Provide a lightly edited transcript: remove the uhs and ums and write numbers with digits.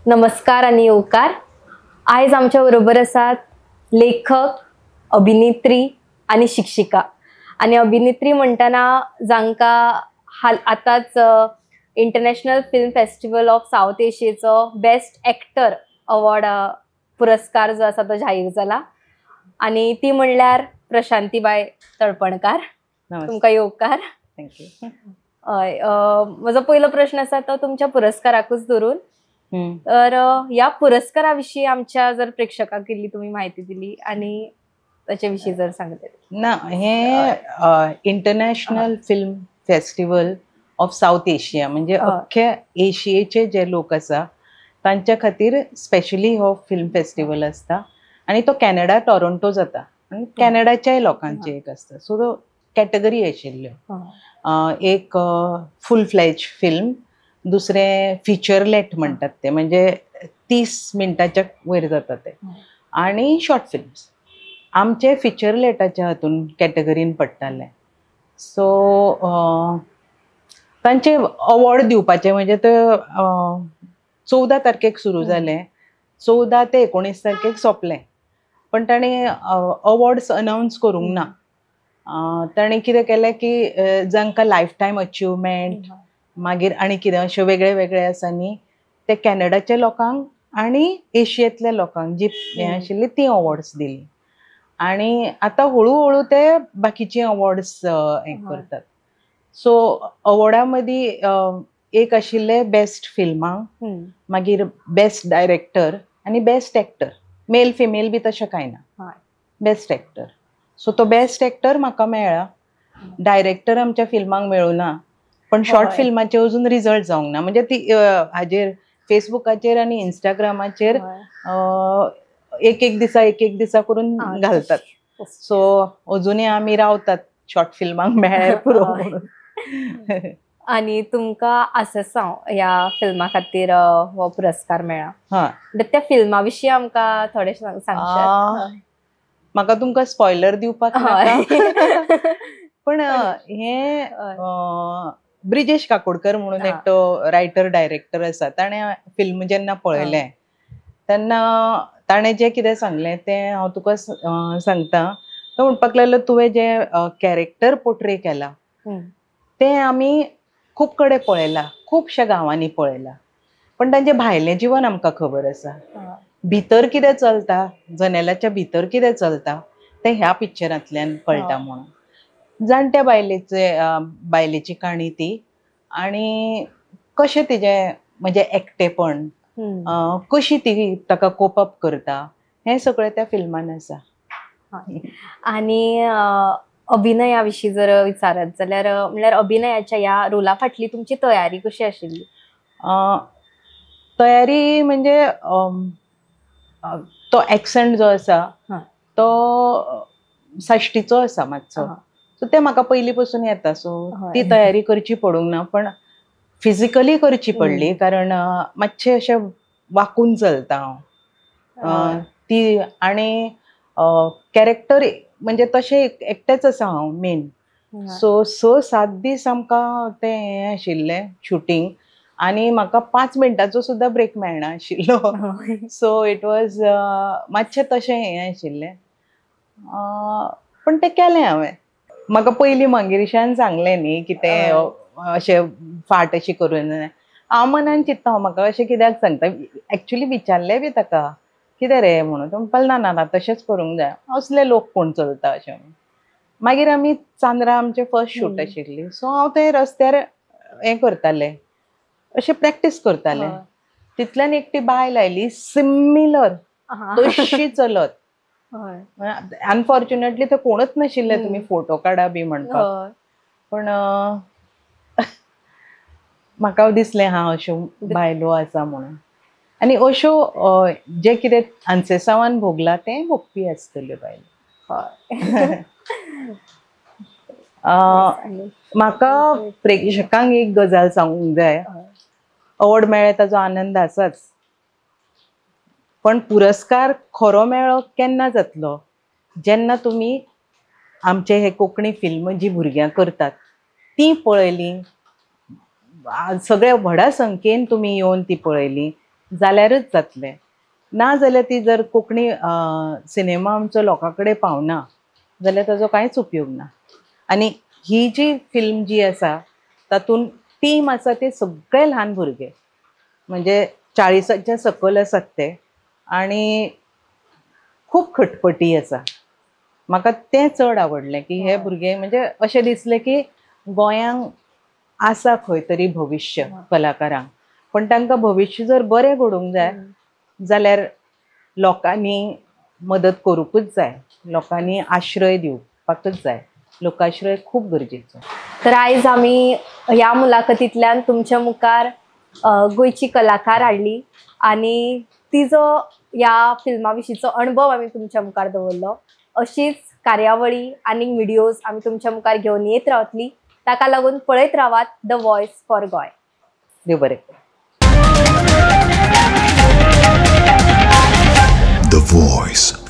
नमस्कार आणि येवकार. आयज आमच्या बरोबर आसात लेखक, अभिनेत्री आणि शिक्षिका. आणि अभिनेत्री म्हणटाना जांकां आतांच international film festival of south एशियेचो बेस्ट एक्टर अवॉर्ड पुरस्कार जो आसा तो जाहीर जाला आणि ती म्हणल्यार प्रशांतीबाई तळपणकार. तुमकां येवकार. थँक्यू. हय, म्हजो पयलो प्रश्न आसा तो तुमच्या पुरस्काराकूच धरून. तर या पुरस्काराविषयी आमच्या जर प्रेक्षकांक इल्ली तुम्ही माहिती दिली आणि त्याच्याविषयी जर सांगतले. ना हे international film festival of south Asia म्हणजे अख्ख्या एशियेचे जे लोक आसा तांच्या खातीर स्पेशली हो फिल्म फेस्टिवल असता आणि तो कॅनडा टोरंटो जाता आणि कॅनडाच्याय लोकांचे एक असता. सो तो कॅटेगरी आशिल्ल्यो. एक फुल फ्लेज फिल्म, दुसरे फिचरलेट म्हणतात ते म्हणजे 30 मिनटाच्या वयर जाता ते, आणि शॉर्ट फिल्म्स. आमचे फिचरलेटाच्या हातून कॅटेगरीन पडटाले. सो तांचे अवॉर्ड दिवपाचे म्हणजे ते 14 तारखेक सुरू जाले, 14 ते 19 तारखेक सोंपले. पण ताणें अवॉर्ड्स अनाउन्स करूंक ना. ताणें कितें केलें की जांकां लायफ टायम अचिवमेंट मागीर आनी कितें अशें वेगळे वेगळे आसा न्ही ते कॅनडाच्या लोकांक आणि एशियेंतल्या लोकांक जी हें आशिल्ली ती अवॉर्ड्स दिली. आणि आतां हळू ते बाकीची अवॉर्ड्स हें करतात. सो अवॉर्डा मदीं एक आशिल्ले बेस्ट फिल्मांक, मागीर बेस्ट डायरेक्टर आणि बेस्ट एक्टर. मेल फिमेल बी तशें कांय ना, बेस्ट एक्टर. सो तो बेस्ट एक्टर म्हाका मेळ्ळा. डायरेक्टर आमच्या फिल्मांक मेळूना, पण शॉर्ट फिल्माचे अजून रिजल्ट जावंक ना. म्हणजे ती हाजेर फेसबुकाचेर आनी इंस्टाग्रामाचेर एक एक दिसा करून घालतात. सो अजुनूय आमी रावतात शॉर्ट फिल्मांक मेळ्ळ्यार पुरो म्हणून. आणि तुमकां आसासांव ह्या फिल्मा खातीर हो पुरस्कार मेळ्ळा. त्या फिल्मा विशीं आमकां थोडें सांगशात? म्हाका तुमकां स्पॉयलर दिवपाक नाका. पण हे ब्रिजेश काकोडकर म्हणून एक तो रायटर डायरेक्टर आसा. ताणें फिल्म जेन्ना पळयलें तेन्ना ताणें जें कितें सांगलें तें हांव तुका सांगता. तो म्हणपाक लागलो तुवें जे कॅरेक्टर पोर्ट्रे केला तें आमी खूब कडेन पळयलां, खुबश्या गांवांनी पळयलां, पण तांचें भायलें जिवन आमकां खबर आसा. भितर कितें चलता, जनेलाच्या भितर कितें चलता तें ह्या पिक्चरांतल्यान कळटा. म्हणून जाणट्या बायलेची काणी ती, आणि कशें तिजें म्हणजे एकटेपण, कशी ती ताका कोप अप करता, हें सगळें त्या फिल्मान आसा. आणि अभिनया विशीं जर विचारत जाल्यार म्हणल्यार अभिनयाच्या ह्या रोला फाटली तुमची तयारी कशी आशिल्ली? तयारी म्हणजे तो एक्सेंट जो आसा तो साश्टीचो आसा मातसो. सो ते म्हाका पयलीं पासून येता. सो ती तयारी करची पडूंक ना, पण फिजिकली करची पडली कारण मातशें अशें वाकून चलता हांव. ती आणि कॅरेक्टर म्हणजे तशें एकटेच आसा हांव मेन. सो 6-7 दीस आमकां तें हें आशिल्लें शूटिंग, आणि म्हाका 5 मिनटाचो सुद्दां ब्रेक मेळना आशिल्लो. सो इट वॉज मातशें तशें हें आशिल्लें, पण तें केलें हांवें. म्हाका पयलीं मंगिरीशान सांगलें न्ही की तें अशें फाट अशी करून. हांव मनान चिंत्ता म्हाका अशें कित्याक सांगता. एक्चुली विचारलें बी ताका कितें रे म्हणून. तो म्हणपालो ना ना तशेंच करूंक जाय, असले लोक कोण चलता अशें. मागीर आमी चांद्रा आमचें फर्स्ट शूट आशिल्ली. सो हांव थंय रस्त्यार हें करतालें, अशें प्रॅक्टीस करतालें. तितल्यान एकटी बायल आयली सिमिलर तशी चलत. अनफॉर्च्युनेटली थंय कोणूच नाशिल्ले तुमी फोटो काडा बी म्हणपाक. पण म्हाका दिसलें अश्यो बायलो आसा म्हणून. आनी अश्यो जे कितें आन्सेसांवान भोगला तें भोगपी आसतल्यो बायलो. म्हाका प्रेक्षकांक एक गजाल सांगूंक जाय. अवॉर्ड मेळ्ळें ताचो आनंद आसाच, पण पुरस्कार खरो मेळ्ळो केन्ना जातलो जेन्ना तुमी आमचे हे कोंकणी फिल्म जी भुरग्यां करतात ती पळयली, सगळ्या व्हडा संख्येन तुमी येवन ती पळयली, जाल्यारूच जातले, ना जाल्यार ती जर कोंकणी सिनेमा आमचो लोकां कडेन पावना जाल्यार ताजो कांयच उपयोग ना. आनी ही जी फिल्म जी आसा तातूंत टीम आसा ते सगळे ल्हान भुरगे, म्हणजे 40च्या सकयल आसात ते, आनी खूब खटपटी आसा. म्हाका तें चड आवडलें की हे भुरगे म्हणजे अशें दिसलें की गोंयांक आसा खंय तरी भविश्य कलाकारांक, पण तांकां भविश्य जर बरें घडोवंक जाय जाल्यार लोकांनी मदत करूंकूच जाय, लोकांनी आश्रय दिवपाकच जाय. लोकाश्रय खूब गरजेचो. तर आयज आमी ह्या मुलाखतींतल्यान तुमच्या मुखार गोंयची कलाकार हाडली आनी तिजो ह्या फिल्मा विशींचो अणभव आमी तुमच्या मुखार दवरलो. अशीच कार्यावळी आनी व्हिडिओज आमी तुमच्या मुखार घेवन येत रावतली. ताका लागून पळयत रावात द व्हॉयस फॉर गोंय. देव बरें करूं. The Voice